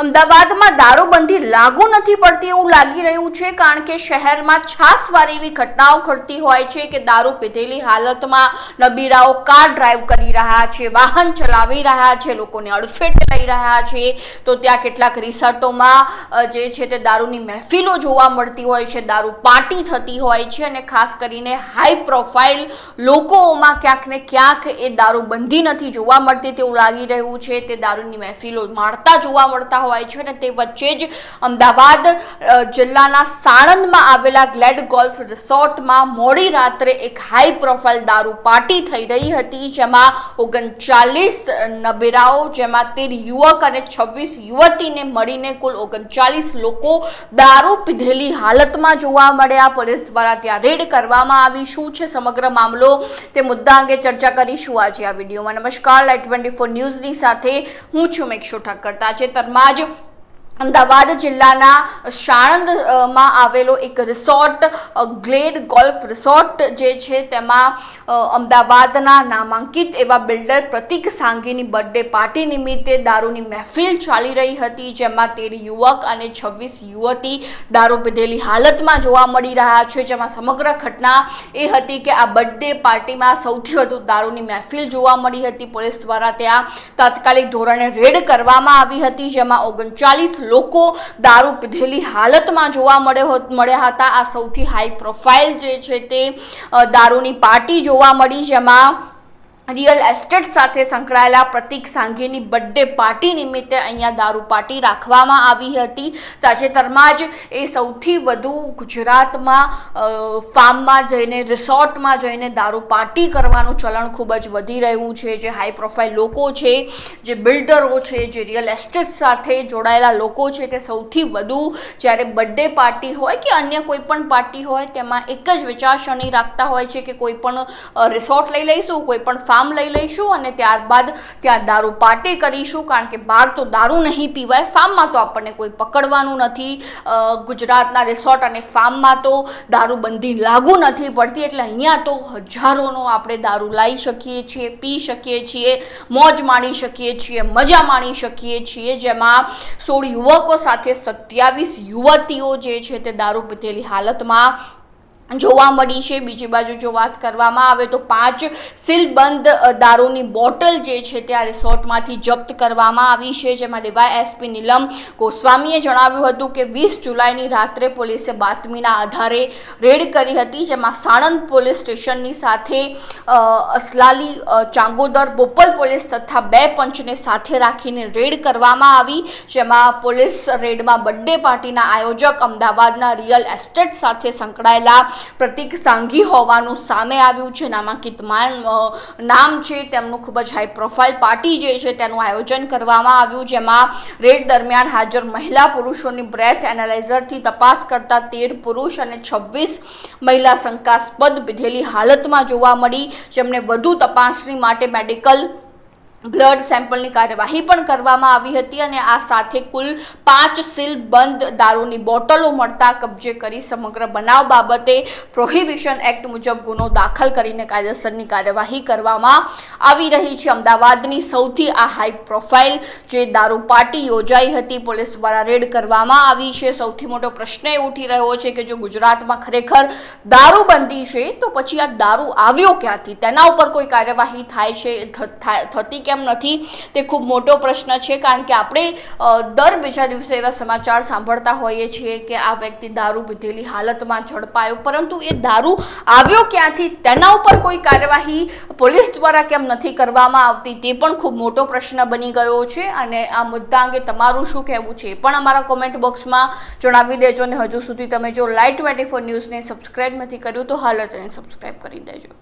અમદાવાદમાં દારૂબંધી લાગુ નથી પડતી એવું લાગી રહ્યું છે, કારણ કે શહેરમાં છાસવાર એવી ઘટનાઓ ઘટતી હોય છે કે દારૂ પીધેલી હાલતમાં નબીરાઓ કાર ડ્રાઈવ કરી રહ્યા છે, વાહન ચલાવી રહ્યા છે, લોકોને અડફેટે લઈ રહ્યા છે. તો ત્યાં કેટલાક રિસોર્ટોમાં જે છે તે દારૂની મહેફિલો જોવા મળતી હોય છે, દારૂ પાર્ટી થતી હોય છે અને ખાસ કરીને હાઈ પ્રોફાઇલ લોકોમાં ક્યાંક ને ક્યાંક એ દારૂબંધી નથી જોવા મળતી તેવું લાગી રહ્યું છે. તે દારૂની મહેફિલો માણતા જોવા મળતા હોય છે અને તે વચ્ચે જ અમદાવાદ જિલ્લાના સાણંદમાં આવેલા ગ્લેડ ગોલ્ફ રિસોર્ટમાં મોડી રાત્રે એક હાઈ પ્રોફાઇલ દારૂ પાર્ટી થઈ રહી હતી, જેમાં 39 નબીરાઓ, જેમાં 13 યુવક અને 26 યુવતીને મળીને કુલ 39 લોકો દારૂ પીધેલી હાલતમાં જોવા મળ્યા. પોલીસ દ્વારા ત્યાં રેડ કરવામાં આવી. શું છે સમગ્ર મામલો તે મુદ્દા અંગે ચર્ચા કરીશું આજે આ વિડીયોમાં. નમસ્કાર, લાઈટ 24 ન્યૂઝની સાથે હું છું મેક્ષુ ઠક્કર. તાજેતરમાં જ અમદાવાદ જિલ્લાના સાણંદમાં આવેલો એક રિસોર્ટ ગ્લેડ ગોલ્ફ રિસોર્ટ જે છે તેમાં અમદાવાદના નામાંકિત એવા બિલ્ડર પ્રતિક સાંઘીની બર્થડે પાર્ટી નિમિત્તે દારૂની મહેફિલ ચાલી રહી હતી, જેમાં 13 યુવક અને 26 યુવતી દારૂ પીધેલી હાલતમાં જોવા મળી રહ્યા છે. જેમાં સમગ્ર ઘટના એ હતી કે આ બર્થડે પાર્ટીમાં સૌથી વધુ દારૂની મહેફિલ જોવા મળી હતી. પોલીસ દ્વારા ત્યાં તાત્કાલિક ધોરણે રેડ કરવામાં આવી હતી, જેમાં 39 લોકો દારૂ પીધેલી હાલતમાં જોવા મળ્યા હતા. આ સૌથી હાઈ પ્રોફાઇલ જે છે તે દારૂની પાર્ટી જોવા મળી, જેમાં રિયલ એસ્ટેટ સાથે સંકળાયેલા પ્રતિક સાંઘીની બર્થડે પાર્ટી નિમિત્તે અહીંયા દારૂ પાર્ટી રાખવામાં આવી હતી. તાજેતરમાં જ એ સૌથી વધુ ગુજરાતમાં ફાર્મમાં જઈને, રિસોર્ટમાં જઈને દારૂ પાર્ટી કરવાનું ચલણ ખૂબ જ વધી રહ્યું છે. જે હાઈ પ્રોફાઇલ લોકો છે, જે બિલ્ડરો છે, જે રિયલ એસ્ટેટ સાથે જોડાયેલા લોકો છે, તે સૌથી વધુ જ્યારે બર્થડે પાર્ટી હોય કે અન્ય કોઈ પણ પાર્ટી હોય તેમાં એક જ વિચારસરણી રાખતા હોય છે કે કોઈ પણ રિસોર્ટ લઈ લઈશું, કોઈ પણ ફાર્મ લઈ લઈશું અને ત્યારબાદ ત્યાં દારૂ પાર્ટી કરીશું, કારણ કે બહાર તો દારૂ નહીં પીવાય, ફાર્મમાં તો આપણને કોઈ પકડવાનું નથી. ગુજરાતના રિસોર્ટ અને ફાર્મમાં તો દારૂબંધી લાગુ નથી પડતી, એટલે અહીંયા તો હજારોનો આપણે દારૂ લાવી શકીએ છીએ, પી શકીએ છીએ, મોજ માણી શકીએ છીએ, મજા માણી શકીએ છીએ. જેમાં 16 યુવકો સાથે 27 યુવતીઓ જે છે તે દારૂ પીધેલી હાલતમાં જોવા મળી છે. બીજી બાજુ જો વાત કરવામાં આવે તો 5 સીલબંધ દારૂની બોટલ જે છે તે આ રિસોર્ટમાંથી જપ્ત કરવામાં આવી છે. જેમાં ડીવાયએસપી નીલમ ગોસ્વામીએ જણાવ્યું હતું કે 20 જુલાઈની રાત્રે પોલીસે બાતમીના આધારે રેડ કરી હતી, જેમાં સાણંદ પોલીસ સ્ટેશનની સાથે અસલાલી, ચાંગોદર, બોપલ પોલીસ તથા 2 પંચને સાથે રાખીને રેડ કરવામાં આવી. જેમાં પોલીસ રેડમાં બર્થડે પાર્ટીના આયોજક અમદાવાદના રિયલ એસ્ટેટ સાથે સંકળાયેલા પ્રતિક સાંઘી હોવાનું સામે આવ્યું છે. નામાંકિત નામ છે તેમનું, ખૂબ જ હાઈ પ્રોફાઇલ પાર્ટી જે છે તેનું આયોજન કરવામાં આવ્યું, જેમાં રેડ દરમિયાન હાજર મહિલા પુરુષોની બ્રેથ એનાલાઇઝરથી તપાસ કરતા 13 પુરુષ અને 26 મહિલા શંકાસ્પદ પીધેલી હાલતમાં જોવા મળી, જેમને વધુ તપાસણી માટે મેડિકલ બ્લડ સેમ્પલની કાર્યવાહી પણ કરવામાં આવી હતી અને આ સાથે કુલ 5 સીલબંધ દારૂની બોટલો મળતા કબજે કરી સમગ્ર બનાવ બાબતે પ્રોહિબિશન એક્ટ મુજબ ગુનો દાખલ કરીને કાયદેસરની કાર્યવાહી કરવામાં આવી રહી છે. અમદાવાદની સૌથી આ હાઈ પ્રોફાઇલ જે દારૂ પાર્ટી યોજાઈ હતી, પોલીસ દ્વારા રેડ કરવામાં આવી છે. સૌથી મોટો પ્રશ્ન એ ઉઠી રહ્યો છે કે જો ગુજરાતમાં ખરેખર દારૂબંધી છે તો પછી આ દારૂ આવ્યો ક્યાંથી, તેના ઉપર કોઈ કાર્યવાહી થાય છે, થતી કેમ નથી, તે ખૂબ મોટો પ્રશ્ન છે. કારણ કે આપણે દર બીજા દિવસે એવા સમાચાર સાંભળતા હોઈએ છીએ કે આ વ્યક્તિ દારૂ પીધેલી હાલતમાં ઝડપાયો, પરંતુ એ દારૂ આવ્યો ક્યાંથી, તેના ઉપર કોઈ કાર્યવાહી પોલીસ દ્વારા કેમ નથી કરવામાં આવતી, તે પણ ખૂબ મોટો પ્રશ્ન બની ગયો છે. અને આ મુદ્દા અંગે તમારું શું કહેવું છે એ પણ અમારા કોમેન્ટ બોક્સમાં જણાવી દેજો. અને હજુ સુધી તમે જો લાઈટ 24 ન્યૂઝને સબસ્ક્રાઇબ નથી કર્યું તો હાલ તેને સબસ્ક્રાઇબ કરી દેજો.